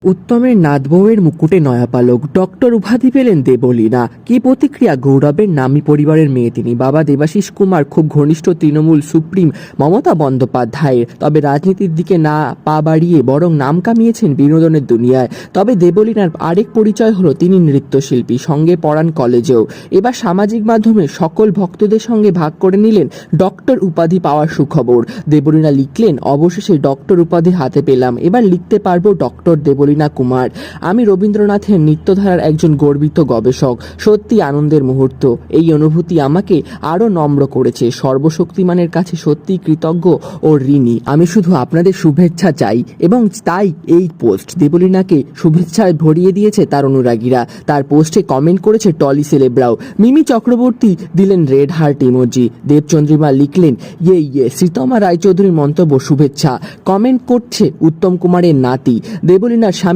উত্তমের নাতবউয়ের মুকুটে নয়া পালক, ডক্টর উপাধি পেলেন দেবলীনা। কি প্রতিক্রিয়া গৌরবের নামী পরিবারের মেয়ে তিনি। বাবা দেবাশিস কুমার খুব ঘনিষ্ঠ তৃণমূল সুপ্রিম মমতা বন্দ্যোপাধ্যায়ের। তবে রাজনীতির দিকে না পা বাড়িয়ে বরং নাম কামিয়েছেন বিনোদনের দুনিয়ায়। তবে দেবলীনার আরেক পরিচয় হলো তিনি নৃত্যশিল্পী, সঙ্গে পড়ান কলেজেও। এবার সামাজিক মাধ্যমে সকল ভক্তদের সঙ্গে ভাগ করে নিলেন ডক্টর উপাধি পাওয়ার সুখবর। দেবলীনা লিখলেন, অবশেষে ডক্টর উপাধি হাতে পেলাম, এবার লিখতে পারবো ডক্টর দেবলীনা কুমার। আমি রবীন্দ্রনাথের নৃত্যধারার একজন গর্বিত গবেষক। সত্যি আনন্দের মুহূর্ত। এই অনুভূতি আমাকে আরো নম্র করেছে। সর্বশক্তিমানের কাছে সত্যি কৃতজ্ঞ ও ঋণী। আমি শুধু আপনাদের শুভেচ্ছা চাই, এবং তাই এই পোস্ট। দেবলীনাকে শুভেচ্ছায় ভরিয়ে দিয়েছে তার অনুরাগীরা। তার পোস্টে কমেন্ট করেছে টলি সেলেব্রাও। মিমি চক্রবর্তী দিলেন রেড হার্ট ইমোজি। দেবচন্দ্রিমা লিখলেন, ইয়ে। শ্রীতমা রায়চৌধুরীর মন্তব্য, শুভেচ্ছা। কমেন্ট করছে উত্তম কুমারের নাতি। দেবলীনার